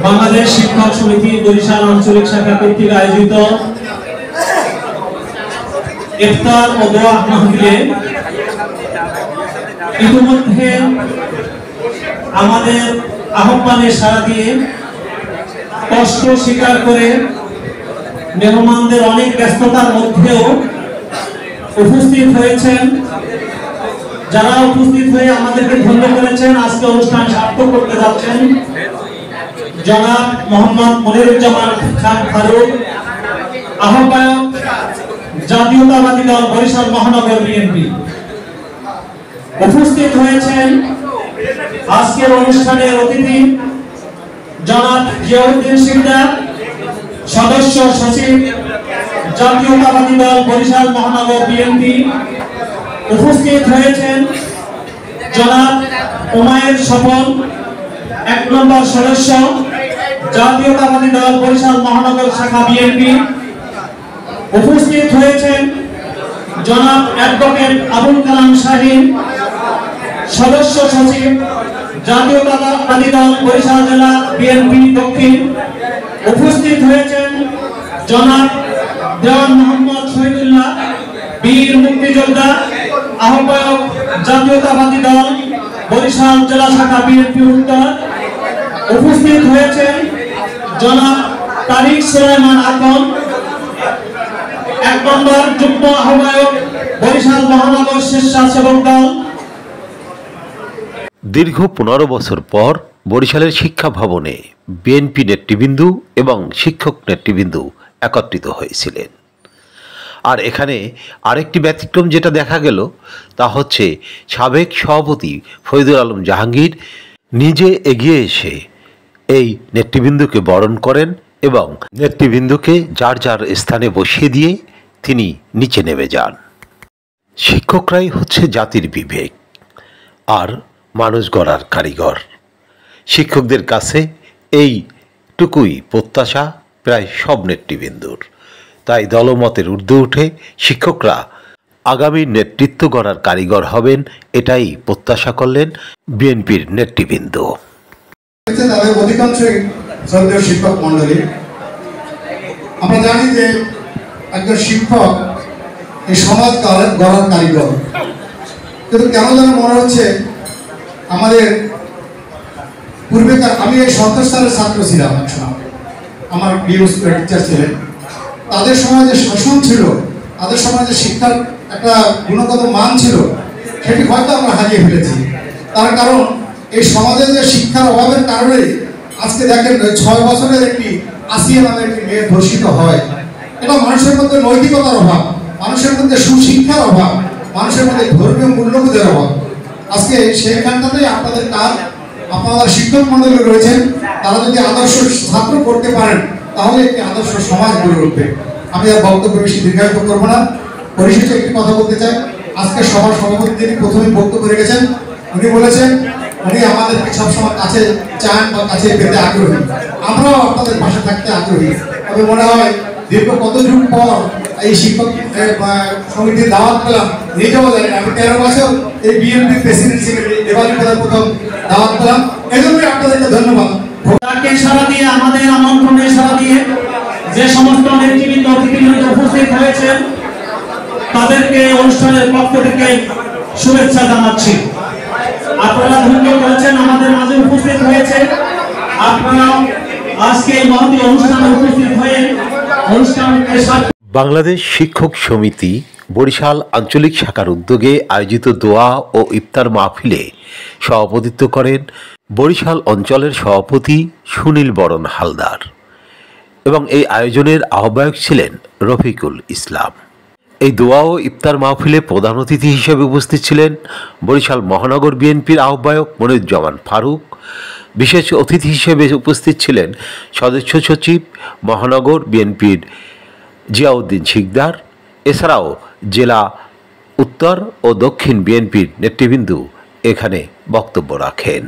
বাংলাদেশ শিক্ষক সমিতি বরিশাল আঞ্চলিক শাখা কর্তৃক আয়োজিত ইফতার ও দোয়া মাহফিলে ইতিমধ্যে আমাদের আহ্বানে সাড়া দিয়ে কষ্ট স্বীকার করে মেহমানদের অনেক ব্যস্ততার মধ্যেও উপস্থিত হয়েছেন। যারা উপস্থিত হয়ে আমাদেরকে ধন্য করেছেন, আজকে অনুষ্ঠান সার্থক করতে যাচ্ছেন জনাব মোহাম্মদ মনিরুজ্জামান খান ফারুক, আহ্বায়ক জাতীয়তাবাদী দল বরিশাল মহানগর বিএনপি। উপস্থিত হয়েছেন আজকের অনুষ্ঠানের অতিথি জনাব জিয়াউদ্দিন শিকদার, সদস্য সচিব জাতীয়তাবাদী দল বরিশাল মহানগর বিএনপি। উপস্থিত হয়েছেন জনাব উমায়ের স্বপন, 1 নম্বর সদস্য জাতীয়তাবাদী দল বরিশাল মহানগর শাখা বিএনপি। উপস্থিত হয়েছেন জনাব অ্যাডভোকেট আবুল কালাম শাহীন, সদস্য সচিব জাতীয়তাবাদী দল বরিশাল জেলা বিএনপি দক্ষিণ। উপস্থিত হয়েছেন জনাব দেওয়ান মোহাম্মদ শহীদুল্লাহ, বীর মুক্তিযোদ্ধা, আহ্বায়ক জাতীয়তাবাদী দল বরিশাল জেলা শাখা বিএনপি উত্তর। উপস্থিত হয়েছেন জনাব তারিক সুলাইমান আকন, 1 নম্বর যুগ্ম আহ্বায়ক বরিশাল মহানগর স্বেচ্ছাসেবক দল। দীর্ঘ 15 বছর পর বরিশালের শিক্ষা ভবনে বিএনপি নেতৃবৃন্দ এবং শিক্ষক নেতৃবৃন্দ একত্রিত হয়েছিলেন। আর এখানে আরেকটি ব্যতিক্রম যেটা দেখা গেল তা হচ্ছে সাবেক সভাপতি ফরিদুল আলম জাহাঙ্গীর নিজে এগিয়ে এসে এই নেতৃবৃন্দকে বরণ করেন এবং নেতৃবৃন্দকে যার যার স্থানে বসিয়ে দিয়ে তিনি নিচে নেমে যান। শিক্ষকরাই হচ্ছে জাতির বিবেক আর মানুষ গড়ার কারিগর। শিক্ষকদের কাছে এইটুকুই প্রত্যাশা প্রায় সব নেতৃবৃন্দুর। তাই দলমতের ঊর্ধ্বে উঠে শিক্ষকরা আগামী নেতৃত্ব গড়ার কারিগর হবেন, এটাই প্রত্যাশা করলেন বিএনপির নেতৃবৃন্দ। তাদের অধিকাংশই শ্রদ্ধেয় শিক্ষক মন্ডলী। আমরা জানি যে একজন শিক্ষক এই সমাজ গড়ার কারিগর, কিন্তু কেন যেন মনে হচ্ছে আমাদের পূর্বেকার, আমি এই সন্তোষ স্যারের ছাত্র ছিলাম এক সময়, আমার প্রিয় টিচার ছিলেন। তাদের সময় যে শাসন ছিল, তাদের সময় যে শিক্ষার একটা গুণগত মান ছিল, সেটি হয়তো আমরা হারিয়ে ফেলেছি। তার কারণ এই সমাজে যে শিক্ষার অভাবের কারণে আজকে দেখেন 6 বছরের একটি আসিয়া নামের একটি মেয়ে ধর্ষিত হয়। এটা মানুষের মধ্যে নৈতিকতার অভাব, মানুষের মধ্যে সুশিক্ষার অভাব, মানুষের মধ্যে ধর্মীয় মূল্যবোধের অভাব। আজকে সেইখানটাতেই আপনাদের কাজ, আপনারা শিক্ষক মন্ডলী রয়েছেন, তারা যদি আদর্শ ছাত্র করতে পারেন তাহলে একটি আদর্শ সমাজ গড়ে উঠবে। আমি আর বক্তব্য বেশি দীর্ঘায়িত করবো না। পরিশেষে একটি কথা বলতে চাই। আজকে সভার সভাপতি যিনি প্রথমে বক্তব্য রেখেছেন, উনি বলেছেন উনি আমাদেরকে সবসময় কাছে চান বা কাছে পেতে আগ্রহী। আমরাও আপনাদের পাশে থাকতে আগ্রহী। তবে মনে হয় দীর্ঘ কত যুগ পর এই শিক্ষক সমিতির দাওয়াত পেলাম, নিজেও জানি আমি 13 বছর এই বিএনপি প্রেসিডেন্ট সেক্রেটারি দেবালি প্রধান প্রথম দাওয়াত পেলাম। এই জন্যই আপনাদেরকে ধন্যবাদ। তাকে সাড়া দিয়ে, আমাদের আমন্ত্রণে সাড়া দিয়ে যে সমস্ত নেতৃবৃন্দ অতিথিবৃন্দ উপস্থিত হয়েছেন তাদেরকে অনুষ্ঠানের পক্ষ থেকে শুভেচ্ছা জানাচ্ছি। আপনারা ধন্য করেছেন, আমাদের মাঝে উপস্থিত হয়েছে। আপনারা আজকে এই মহতী অনুষ্ঠানে উপস্থিত হয়ে অনুষ্ঠানের বাংলাদেশ শিক্ষক সমিতি বরিশাল আঞ্চলিক শাখার উদ্যোগে আয়োজিত দোয়া ও ইফতার মাহফিলে সভাপতিত্ব করেন বরিশাল অঞ্চলের সভাপতি সুনীল বরণ হালদার এবং এই আয়োজনের আহ্বায়ক ছিলেন রফিকুল ইসলাম। এই দোয়া ও ইফতার মাহফিলে প্রধান অতিথি হিসেবে উপস্থিত ছিলেন বরিশাল মহানগর বিএনপির আহ্বায়ক মনিরুজ্জামান ফারুক। বিশেষ অতিথি হিসেবে উপস্থিত ছিলেন সদস্য সচিব মহানগর বিএনপির জিয়াউদ্দিন শিকদার। এছাড়াও জেলা উত্তর ও দক্ষিণ বিএনপির নেতৃবৃন্দ এখানে বক্তব্য রাখেন।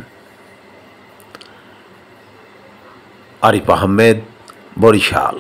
আরিফ আহমেদ, বরিশাল।